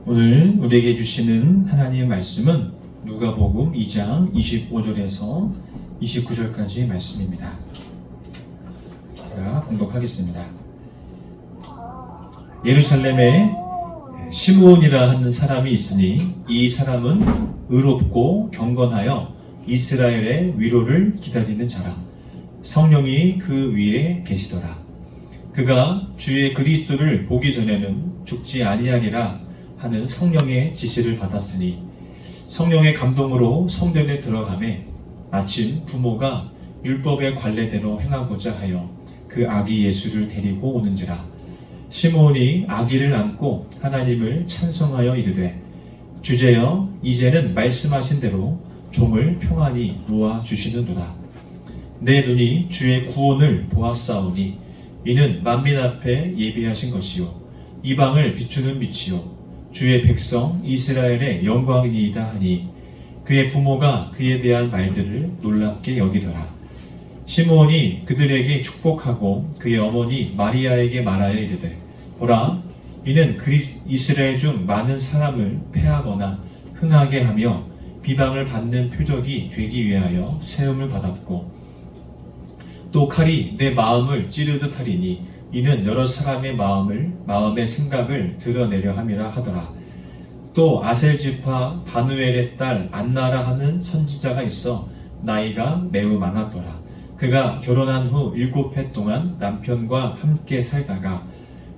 오늘 우리에게 주시는 하나님의 말씀은 누가복음 2장 25절에서 29절까지 말씀입니다. 제가 공독하겠습니다. 예루살렘에 시므온이라 하는 사람이 있으니 이 사람은 의롭고 경건하여 이스라엘의 위로를 기다리는 자라. 성령이 그 위에 계시더라. 그가 주의 그리스도를 보기 전에는 죽지 아니하리라 하는 성령의 지시를 받았으니 성령의 감동으로 성전에 들어가매 마침 부모가 율법의 관례대로 행하고자 하여 그 아기 예수를 데리고 오는지라. 시므온이 아기를 안고 하나님을 찬송하여 이르되 주제여 이제는 말씀하신 대로 종을 평안히 놓아 주시는도다. 내 눈이 주의 구원을 보았사오니 이는 만민 앞에 예비하신 것이요 이방을 비추는 빛이요 주의 백성 이스라엘의 영광이니이다 하니 그의 부모가 그에 대한 말들을 놀랍게 여기더라. 시므온이 그들에게 축복하고 그의 어머니 마리아에게 말하여 이르되 보라 이는 이스라엘 중 많은 사람을 패하거나 흥하게 하며 비방을 받는 표적이 되기 위하여 세움을 받았고 또 칼이 내 마음을 찌르듯 하리니 이는 여러 사람의 마음의 생각을 드러내려 함이라 하더라. 또 아셀지파 바누엘의 딸 안나라 하는 선지자가 있어 나이가 매우 많았더라. 그가 결혼한 후 7해 동안 남편과 함께 살다가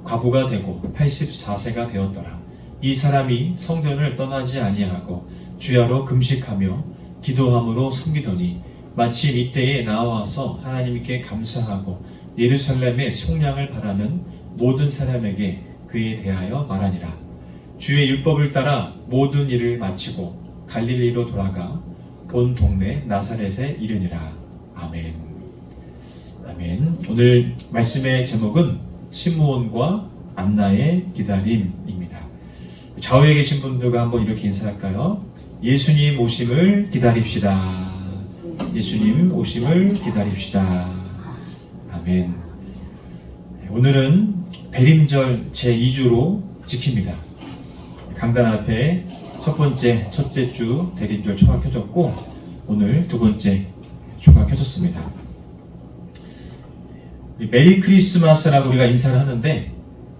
과부가 되고 84세가 되었더라. 이 사람이 성전을 떠나지 아니하고 주야로 금식하며 기도함으로 섬기더니 마침 이때에 나와서 하나님께 감사하고 예루살렘의 속량을 바라는 모든 사람에게 그에 대하여 말하니라. 주의 율법을 따라 모든 일을 마치고 갈릴리로 돌아가 본 동네 나사렛에 이르니라. 아멘. 아멘. 오늘 말씀의 제목은 시므온과 안나의 기다림입니다. 좌우에 계신 분들과 한번 이렇게 인사할까요? 예수님 오심을 기다립시다. 예수님 오심을 기다립시다. 아멘. 오늘은 대림절 제2주로 지킵니다. 강단 앞에 첫째 주 대림절 초가 켜졌고 오늘 두 번째 초가 켜졌습니다. 메리 크리스마스라고 우리가 인사를 하는데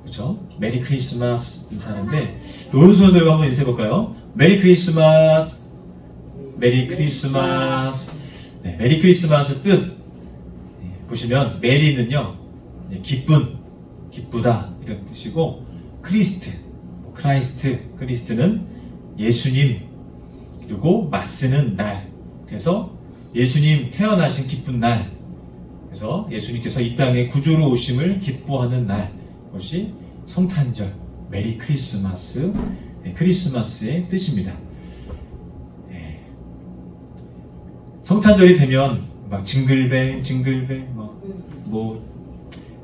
그렇죠? 메리 크리스마스 인사하는데 오른손들과 한번 인사해 볼까요? 메리 크리스마스, 메리 크리스마스. 네, 메리 크리스마스 뜻 보시면 메리는요 기쁜, 기쁘다 이런 뜻이고 크리스트는 예수님 그리고 마스는 날. 그래서 예수님 태어나신 기쁜 날. 그래서 예수님께서 이 땅에 구주로 오심을 기뻐하는 날. 그것이 성탄절, 메리 크리스마스, 크리스마스의 뜻입니다. 성탄절이 되면 막 징글벨 뭐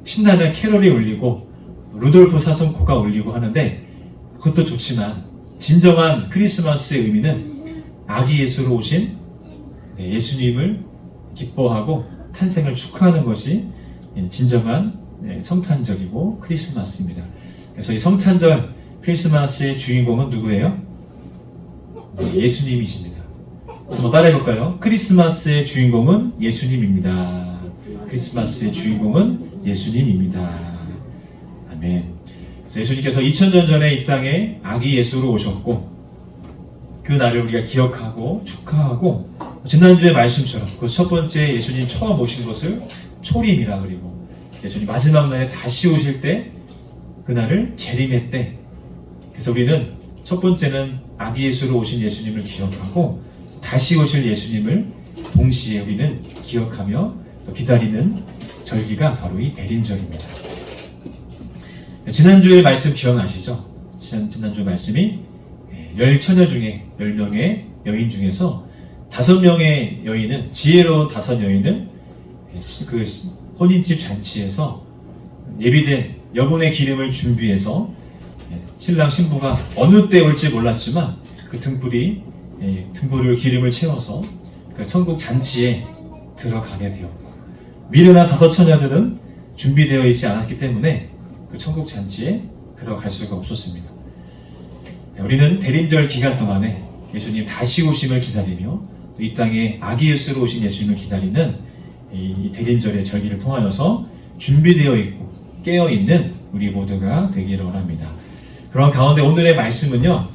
신나는 캐롤이 울리고 루돌프 사슴코가 울리고 하는데 그것도 좋지만 진정한 크리스마스의 의미는 아기 예수로 오신 예수님을 기뻐하고 탄생을 축하하는 것이 진정한 성탄절이고 크리스마스입니다. 그래서 이 성탄절 크리스마스의 주인공은 누구예요? 예수님이십니다. 한번 따라해볼까요? 크리스마스의 주인공은 예수님입니다. 크리스마스의 주인공은 예수님입니다. 아멘. 그래서 예수님께서 2000년 전에 이 땅에 아기 예수로 오셨고 그 날을 우리가 기억하고 축하하고 지난주의 말씀처럼 그 첫 번째 예수님 처음 오신 것을 초림이라 그리고 예수님 마지막 날에 다시 오실 때 그날을 재림의 때. 그래서 우리는 첫 번째는 아기 예수로 오신 예수님을 기억하고 다시 오실 예수님을 동시에 우리는 기억하며 또 기다리는 절기가 바로 이 대림절입니다. 지난주의 말씀 기억나시죠? 지난주 말씀이 10처녀 중에 10명의 여인 중에서 5명의 여인은 지혜로운 5여인은 그 혼인집 잔치에서 예비된 여분의 기름을 준비해서 신랑 신부가 어느 때 올지 몰랐지만 그 등불을 기름을 채워서 그 천국 잔치에 들어가게 되었고 미련한 5처녀들은 준비되어 있지 않았기 때문에 그 천국 잔치에 들어갈 수가 없었습니다. 우리는 대림절 기간 동안에 예수님 다시 오심을 기다리며 또 이 땅에 아기 예수로 오신 예수님을 기다리는 이 대림절의 절기를 통하여서 준비되어 있고 깨어있는 우리 모두가 되기를 원합니다. 그런 가운데 오늘의 말씀은요,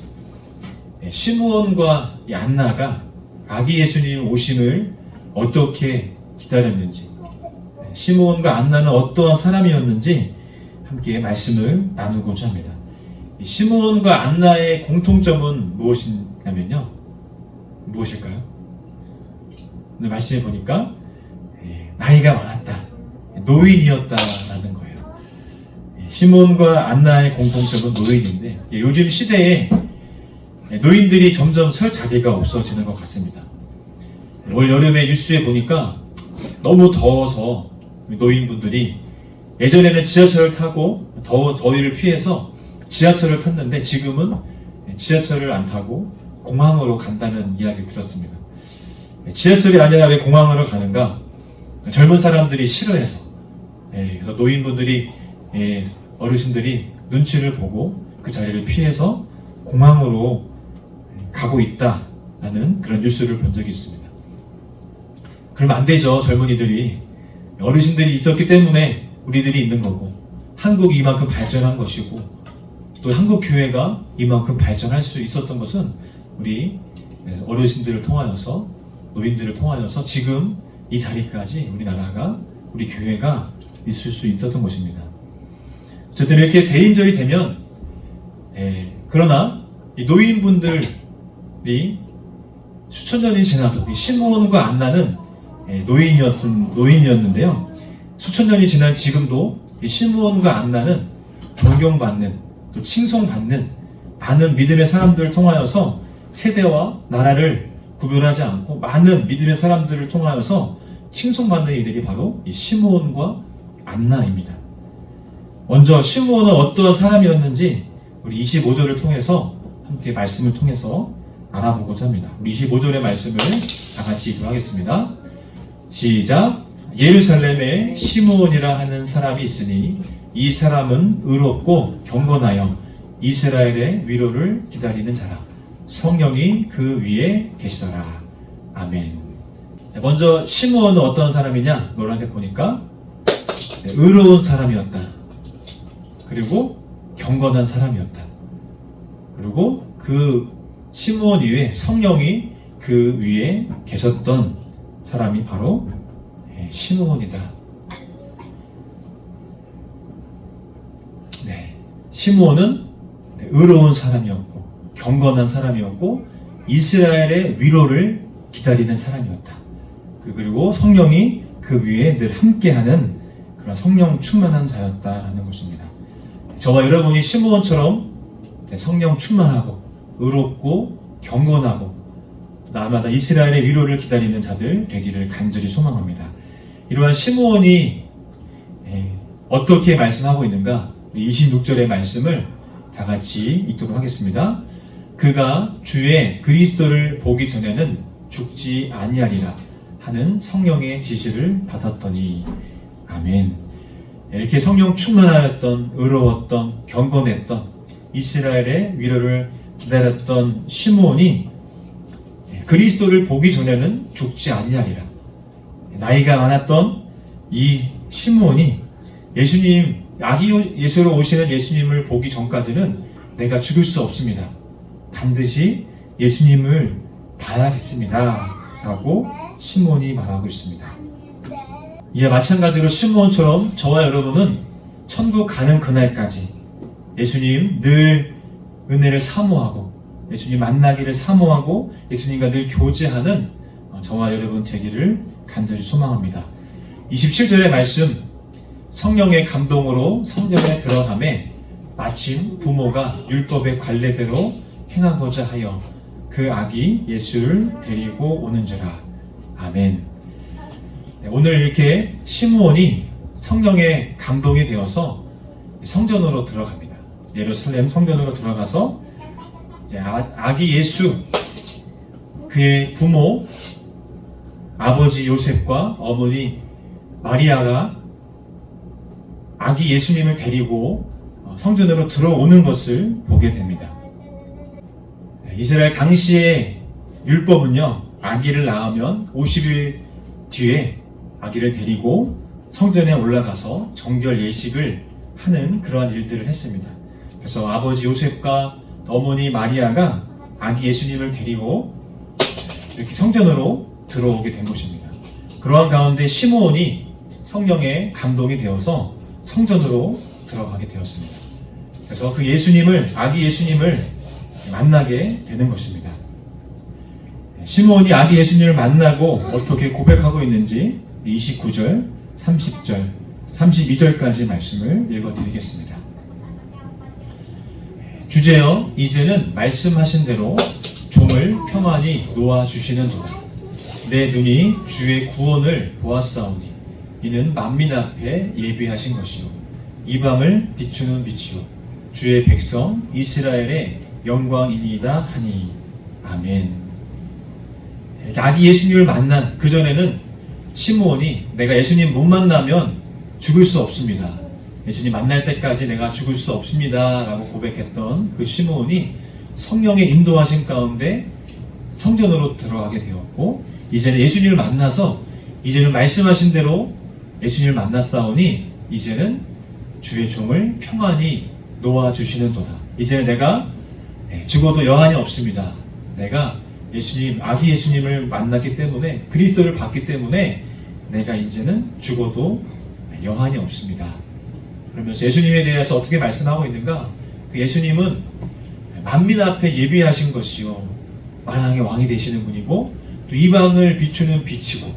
시므온과 안나가 아기 예수님 오심을 어떻게 기다렸는지, 시므온과 안나는 어떠한 사람이었는지 함께 말씀을 나누고자 합니다. 시므온과 안나의 공통점은 무엇이냐면요, 무엇일까요? 오늘 말씀해 보니까 나이가 많았다, 노인이었다라는 거예요. 시므온과 안나의 공통점은 노인인데, 요즘 시대에 노인들이 점점 설 자리가 없어지는 것 같습니다. 올 여름에 뉴스에 보니까 너무 더워서 노인분들이 예전에는 지하철을 타고 더위를 피해서 지하철을 탔는데 지금은 지하철을 안 타고 공항으로 간다는 이야기를 들었습니다. 지하철이 아니라 왜 공항으로 가는가? 젊은 사람들이 싫어해서. 그래서 노인분들이, 어르신들이 눈치를 보고 그 자리를 피해서 공항으로 가고 있다라는 그런 뉴스를 본 적이 있습니다. 그러면 안 되죠. 젊은이들이. 어르신들이 있었기 때문에 우리들이 있는 거고, 한국이 이만큼 발전한 것이고, 또 한국 교회가 이만큼 발전할 수 있었던 것은 우리 어르신들을 통하여서, 노인들을 통하여서 지금 이 자리까지 우리나라가, 우리 교회가 있을 수 있었던 것입니다. 어쨌든 이렇게 대림절이 되면, 그러나 이 노인분들이 수천 년이 지나도 이 시므온과 안나는 노인이었는데요. 수천 년이 지난 지금도 이 시므온과 안나는 존경받는, 또 칭송받는 많은 믿음의 사람들을 통하여서 세대와 나라를 구별하지 않고 많은 믿음의 사람들을 통하여서 칭송받는 이들이 바로 이 시므온과 안나입니다. 먼저 시므온은 어떠한 사람이었는지 우리 25절을 통해서 함께 말씀을 통해서 알아보고자 합니다. 우리 25절의 말씀을 다 같이 읽도록하겠습니다. 시작. 예루살렘에 시므온이라 하는 사람이 있으니 이 사람은 의롭고 경건하여 이스라엘의 위로를 기다리는 자라. 성령이 그 위에 계시더라. 아멘. 자, 먼저 시므온은 어떤 사람이냐? 노란색 보니까 의로운 사람이었다. 그리고 경건한 사람이었다. 그리고 그 시므온 위에 성령이 그 위에 계셨던 사람이 바로 시므온이다. 시므온은 의로운 사람이었고 경건한 사람이었고 이스라엘의 위로를 기다리는 사람이었다. 그리고 성령이 그 위에 늘 함께하는 그런 성령 충만한 자였다라는 것입니다. 저와 여러분이 시므온처럼 성령 충만하고 의롭고 경건하고 날마다 이스라엘의 위로를 기다리는 자들 되기를 간절히 소망합니다. 이러한 시므온이 어떻게 말씀하고 있는가? 26절의 말씀을 다 같이 읽도록 하겠습니다. 그가 주의 그리스도를 보기 전에는 죽지 아니하리라 하는 성령의 지시를 받았더니. 아멘. 이렇게 성령 충만하였던, 의로웠던, 경건했던 이스라엘의 위로를 기다렸던 시므온이 그리스도를 보기 전에는 죽지 아니하리라. 나이가 많았던 이 시므온이 예수님, 아기 예수로 오시는 예수님을 보기 전까지는 내가 죽을 수 없습니다. 반드시 예수님을 봐야겠습니다. 라고 시므온이 말하고 있습니다. 이에 마찬가지로 시므온처럼 저와 여러분은 천국 가는 그날까지 예수님 늘 은혜를 사모하고 예수님 만나기를 사모하고 예수님과 늘 교제하는 저와 여러분 되기를 간절히 소망합니다. 27절의 말씀, 성령의 감동으로 성전에 들어가매 마침 부모가 율법의 관례대로 행하고자 하여 그 아기 예수를 데리고 오는지라. 아멘. 오늘 이렇게 시므온이 성령의 감동이 되어서 성전으로 들어갑니다. 예루살렘 성전으로 들어가서 이제 아기 예수, 그의 부모 아버지 요셉과 어머니 마리아가 아기 예수님을 데리고 성전으로 들어오는 것을 보게 됩니다. 이스라엘 당시의 율법은요, 아기를 낳으면 50일 뒤에 아기를 데리고 성전에 올라가서 정결 예식을 하는 그러한 일들을 했습니다. 그래서 아버지 요셉과 어머니 마리아가 아기 예수님을 데리고 이렇게 성전으로 들어오게 된 것입니다. 그러한 가운데 시므온이 성령의 감동이 되어서 성전으로 들어가게 되었습니다. 그래서 그 예수님을, 아기 예수님을 만나게 되는 것입니다. 시므온이 아기 예수님을 만나고 어떻게 고백하고 있는지 29절, 30절, 32절까지 말씀을 읽어드리겠습니다. 주제여, 이제는 말씀하신 대로 종을 평안히 놓아주시는도다. 내 눈이 주의 구원을 보았사오니 이는 만민 앞에 예비하신 것이요 이방을 비추는 빛이요 주의 백성 이스라엘의 영광이니이다 하니. 아멘. 아기 예수님을 만난 그전에는 시므온이 내가 예수님 못 만나면 죽을 수 없습니다. 예수님 만날 때까지 내가 죽을 수 없습니다 라고 고백했던 그 시므온이 성령의 인도하신 가운데 성전으로 들어가게 되었고, 이제는 예수님을 만나서 이제는 말씀하신 대로 예수님을 만났사오니 이제는 주의 종을 평안히 놓아주시는도다. 이제는 내가 죽어도 여한이 없습니다. 내가 예수님, 아기 예수님을 만났기 때문에, 그리스도를 봤기 때문에 내가 이제는 죽어도 여한이 없습니다. 그러면서 예수님에 대해서 어떻게 말씀하고 있는가? 그 예수님은 만민 앞에 예비하신 것이요 만왕의 왕이 되시는 분이고, 또 이방을 비추는 빛이고,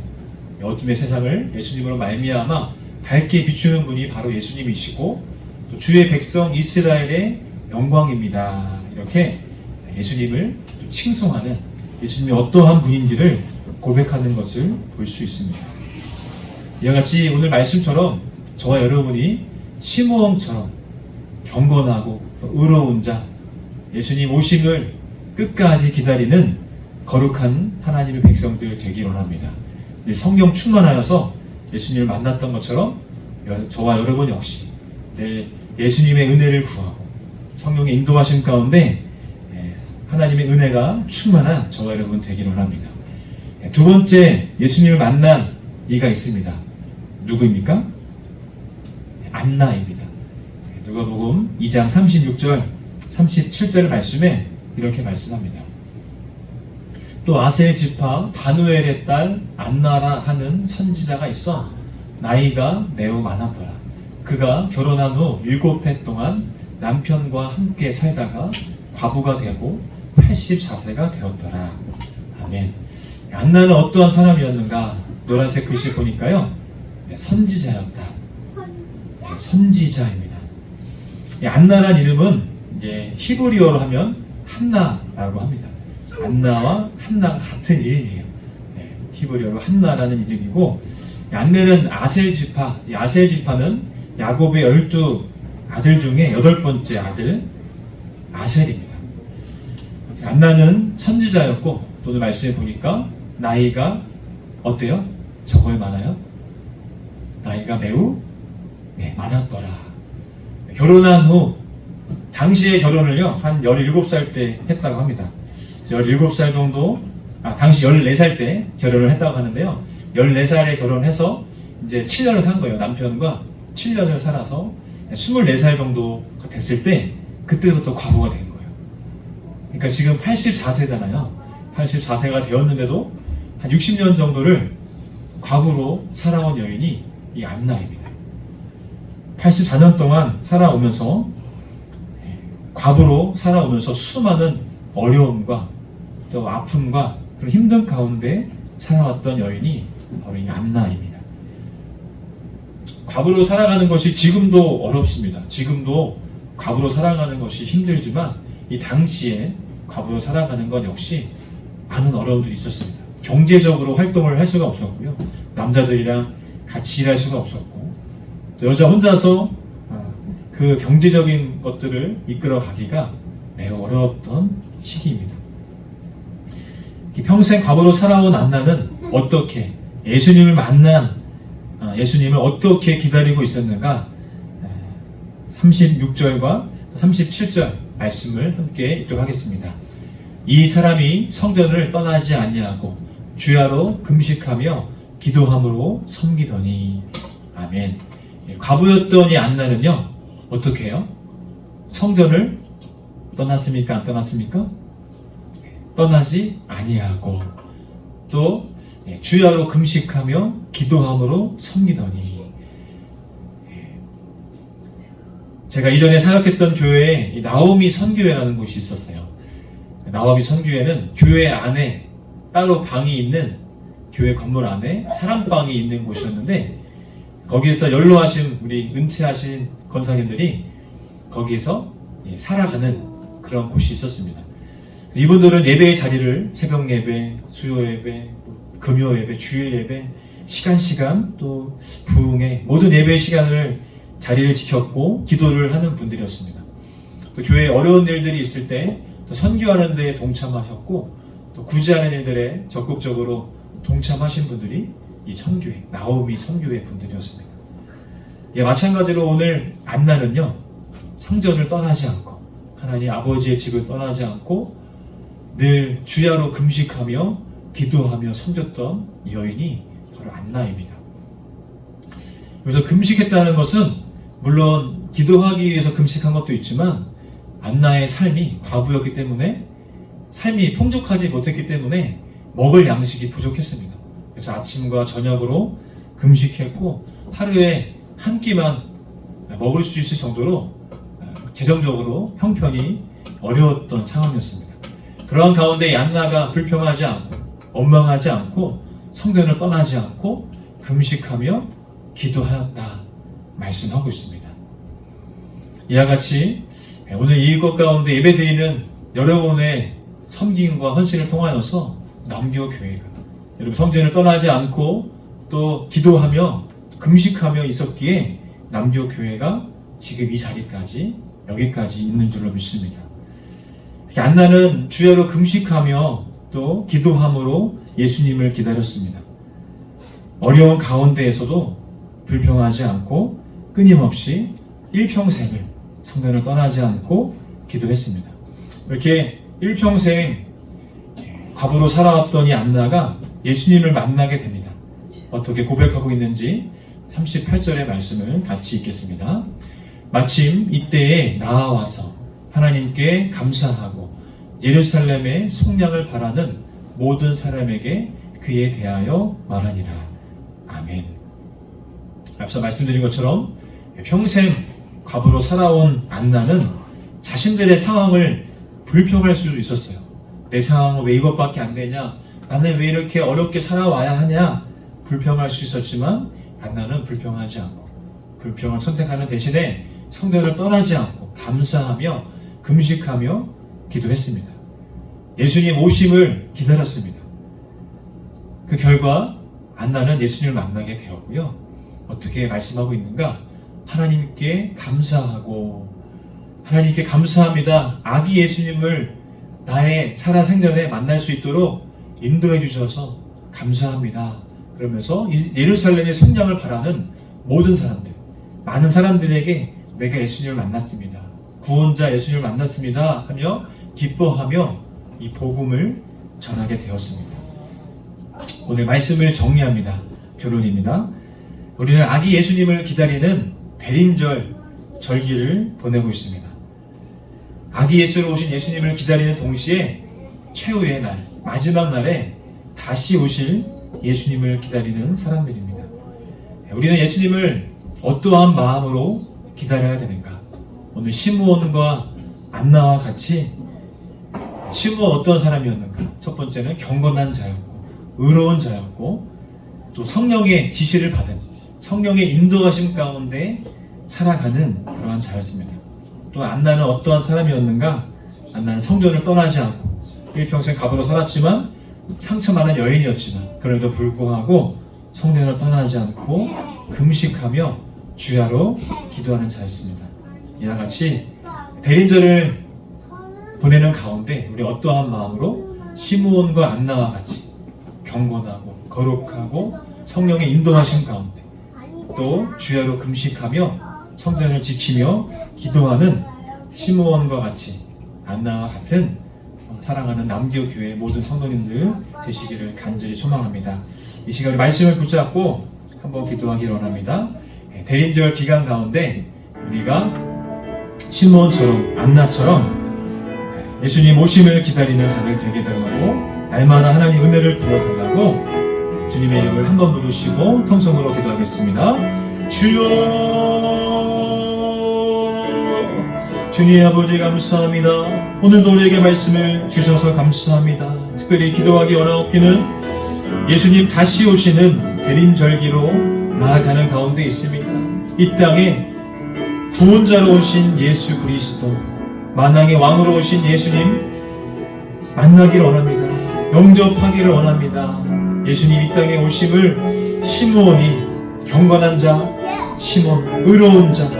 어둠의 세상을 예수님으로 말미암아 밝게 비추는 분이 바로 예수님이시고, 또 주의 백성 이스라엘의 영광입니다. 이렇게 예수님을 칭송하는, 예수님이 어떠한 분인지를 고백하는 것을 볼 수 있습니다. 이와 같이 오늘 말씀처럼 저와 여러분이 시므온처럼 경건하고 또 의로운 자, 예수님 오심을 끝까지 기다리는 거룩한 하나님의 백성들 되기를 원합니다. 성령 충만하여서 예수님을 만났던 것처럼 저와 여러분 역시 늘 예수님의 은혜를 구하고 성령의 인도하심 가운데 하나님의 은혜가 충만한 저와 여러분 되기를 원합니다. 두 번째 예수님을 만난 이가 있습니다. 누구입니까? 안나입니다. 누가복음 2장 36절 37절 말씀에 이렇게 말씀합니다. 또 아셀 지파 바누엘의 딸 안나라 하는 선지자가 있어 나이가 매우 많았더라. 그가 결혼한 후 7해 동안 남편과 함께 살다가 과부가 되고 84세가 되었더라. 아멘. 안나는 어떠한 사람이었는가? 노란색 글씨 보니까요, 선지자였다. 선지자입니다. 안나란 이름은 이제 히브리어로 하면 한나라고 합니다. 안나와 한나가 같은 이름이에요. 히브리어로 한나라는 이름이고, 안나는 아셀 지파, 이 아셀 지파는 야곱의 12 아들 중에 8번째 아들 아셀입니다. 안나는 선지자였고, 또 오늘 말씀에 보니까 나이가 어때요? 적어요, 많아요? 나이가 매우 많았더라. 결혼한 후, 당시의 결혼을요, 한 17살 때 했다고 합니다. 17살 정도, 당시 14살 때 결혼을 했다고 하는데요. 14살에 결혼해서 이제 7년을 산 거예요. 남편과 7년을 살아서 24살 정도가 됐을 때, 그때부터 과부가 된 거예요. 그러니까 지금 84세잖아요. 84세가 되었는데도 한 60년 정도를 과부로 살아온 여인이 이 안나입니다. 84년 동안 살아오면서, 과부로 살아오면서 수많은 어려움과 또 아픔과 그런 힘든 가운데 살아왔던 여인이 바로 이 안나입니다. 과부로 살아가는 것이 지금도 어렵습니다. 지금도 과부로 살아가는 것이 힘들지만, 이 당시에 과부로 살아가는 것 역시 많은 어려움들이 있었습니다. 경제적으로 활동을 할 수가 없었고요. 남자들이랑 같이 일할 수가 없었고, 또 여자 혼자서 그 경제적인 것들을 이끌어 가기가 매우 어려웠던 시기입니다. 평생 과부로 살아온 안나는 어떻게 예수님을 만난, 예수님을 어떻게 기다리고 있었는가? 36절과 37절 말씀을 함께 읽도록 하겠습니다. 이 사람이 성전을 떠나지 아니하고 주야로 금식하며 기도함으로 섬기더니. 아멘. 과부였던 이 안나는요, 어떻게 해요? 성전을 떠났습니까? 안 떠났습니까? 떠나지 아니하고 또 주야로 금식하며 기도함으로 섬기더니. 제가 이전에 사역했던 교회에 나오미 선교회라는 곳이 있었어요. 나오미 선교회는 교회 안에 따로 방이 있는, 교회 건물 안에 사랑방이 있는 곳이었는데, 거기에서 연로하신 우리 은퇴하신 권사님들이 거기에서 살아가는 그런 곳이 있었습니다. 이분들은 예배의 자리를 새벽 예배, 수요 예배, 금요 예배, 주일 예배, 시간 또 부흥회 모든 예배의 시간을 자리를 지켰고 기도를 하는 분들이었습니다. 또 교회에 어려운 일들이 있을 때 또 선교하는 데 동참하셨고 또 구제하는 일들에 적극적으로 동참하신 분들이 이 선교회, 나오미 선교회 분들이었습니다. 예, 마찬가지로 오늘 안나는요, 성전을 떠나지 않고 하나님 아버지의 집을 떠나지 않고 늘 주야로 금식하며 기도하며 섬겼던 이 여인이 바로 안나입니다. 여기서 금식했다는 것은 물론 기도하기 위해서 금식한 것도 있지만 안나의 삶이 과부였기 때문에, 삶이 풍족하지 못했기 때문에 먹을 양식이 부족했습니다. 그래서 아침과 저녁으로 금식했고 하루에 한 끼만 먹을 수 있을 정도로 재정적으로 형편이 어려웠던 상황이었습니다. 그러한 가운데 안나가 불평하지 않고 원망하지 않고 성전을 떠나지 않고 금식하며 기도하였다 말씀하고 있습니다. 이와 같이 오늘 이것 가운데 예배드리는 여러분의 섬김과 헌신을 통하여서 남교교회가 여러분 성전을 떠나지 않고 또 기도하며 금식하며 있었기에 남교교회가 지금 이 자리까지 여기까지 있는 줄로 믿습니다. 안나는 주야로 금식하며 또 기도함으로 예수님을 기다렸습니다. 어려운 가운데에서도 불평하지 않고 끊임없이 일평생을 성전을 떠나지 않고 기도했습니다. 이렇게 일평생 과부로 살아왔던 이 안나가 예수님을 만나게 됩니다. 어떻게 고백하고 있는지 38절의 말씀을 같이 읽겠습니다. 마침 이때에 나아와서 하나님께 감사하고 예루살렘의 속량을 바라는 모든 사람에게 그에 대하여 말하니라. 아멘. 앞서 말씀드린 것처럼 평생 과부로 살아온 안나는 자신들의 상황을 불평할 수도 있었어요. 내 상황은 왜 이것밖에 안 되냐? 나는 왜 이렇게 어렵게 살아와야 하냐? 불평할 수 있었지만 안나는 불평하지 않고 불평을 선택하는 대신에 성전을 떠나지 않고 감사하며 금식하며 기도했습니다. 예수님 오심을 기다렸습니다. 그 결과 안나는 예수님을 만나게 되었고요. 어떻게 말씀하고 있는가? 하나님께 감사하고, 하나님께 감사합니다. 아기 예수님을 나의 살아생전에 만날 수 있도록 인도해 주셔서 감사합니다. 그러면서 예루살렘의 속량을 바라는 모든 사람들, 많은 사람들에게 내가 예수님을 만났습니다. 구원자 예수님을 만났습니다. 하며 기뻐하며 이 복음을 전하게 되었습니다. 오늘 말씀을 정리합니다. 결론입니다. 우리는 아기 예수님을 기다리는 대림절 절기를 보내고 있습니다. 아기 예수로 오신 예수님을 기다리는 동시에 최후의 날, 마지막 날에 다시 오실 예수님을 기다리는 사람들입니다. 우리는 예수님을 어떠한 마음으로 기다려야 되는가? 오늘 시므온과 안나와 같이, 시므온 어떤 사람이었는가? 첫 번째는 경건한 자였고 의로운 자였고 또 성령의 지시를 받은, 성령의 인도하심 가운데 살아가는 그러한 자였습니다. 또 안나는 어떠한 사람이었는가? 안나는 성전을 떠나지 않고 일평생 과부로 살았지만 상처 많은 여인이었지만 그럼에도 불구하고 성전을 떠나지 않고 금식하며 주야로 기도하는 자였습니다. 이와 같이 대림절을 보내는 가운데 우리 어떠한 마음으로 시므온과 안나와 같이 경건하고 거룩하고 성령의 인도하심 가운데 또 주야로 금식하며 성전을 지키며 기도하는 시므온과 같이 안나와 같은 사랑하는 남교교회 모든 성도님들 되시기를 간절히 소망합니다. 이 시간에 말씀을 붙잡고 한번 기도하기를 원합니다. 대림절 기간 가운데 우리가 시므온처럼 안나처럼 예수님 오심을 기다리는 자들 되게 달라고 날마다 하나님 은혜를 부어달라고 주님의 이름을 한번 부르시고 통성으로 기도하겠습니다. 주여, 주님 아버지 감사합니다. 오늘도 우리에게 말씀을 주셔서 감사합니다. 특별히 기도하기 어렵기는 예수님 다시 오시는 대림절기로 나아가는 가운데 있습니다. 이 땅에 구원자로 오신 예수 그리스도, 만왕의 왕으로 오신 예수님 만나기를 원합니다. 영접하기를 원합니다. 예수님 이 땅에 오심을 시므온이 경건한 자, 시몬 의로운 자,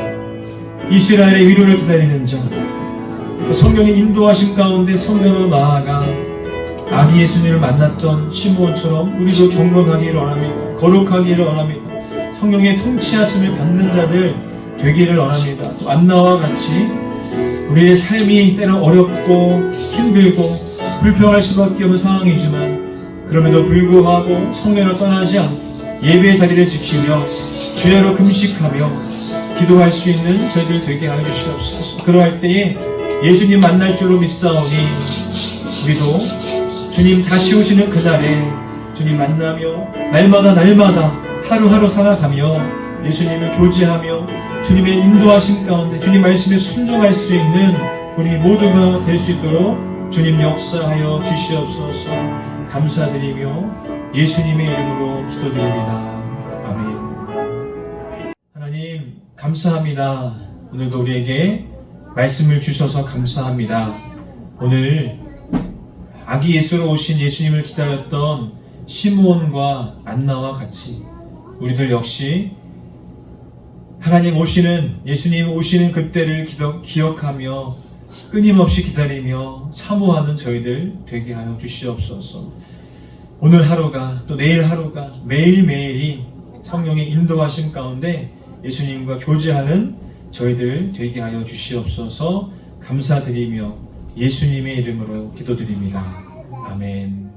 이스라엘의 위로를 기다리는 자, 또 성령의 인도하심 가운데 성령으로 나아가 아기 예수님을 만났던 시므온처럼 우리도 경건하기를 원합니다. 거룩하기를 원합니다. 성령의 통치하심을 받는 자들 되기를 원합니다. 또 안나와 같이 우리의 삶이 때로 어렵고 힘들고 불평할 수밖에 없는 상황이지만 그럼에도 불구하고 성령을 떠나지 않고 예배의 자리를 지키며 주야로 금식하며 기도할 수 있는 저희들 되게 하여 주시옵소서. 그러할 때에 예수님 만날 줄로 믿사오니 우리도 주님 다시 오시는 그날에 주님 만나며 날마다 하루하루 살아가며 예수님을 교제하며 주님의 인도하심 가운데 주님 말씀에 순종할 수 있는 우리 모두가 될 수 있도록 주님 역사하여 주시옵소서. 감사드리며 예수님의 이름으로 기도드립니다. 아멘. 하나님 감사합니다. 오늘도 우리에게 말씀을 주셔서 감사합니다. 오늘 아기 예수로 오신 예수님을 기다렸던 시므온과 안나와 같이 우리들 역시 하나님 오시는, 예수님 오시는 그때를 기억하며 끊임없이 기다리며 사모하는 저희들 되게 하여 주시옵소서. 오늘 하루가 또 내일 하루가 매일매일이 성령의 인도하심 가운데 예수님과 교제하는 저희들 되게 하여 주시옵소서. 감사드리며 예수님의 이름으로 기도드립니다. 아멘.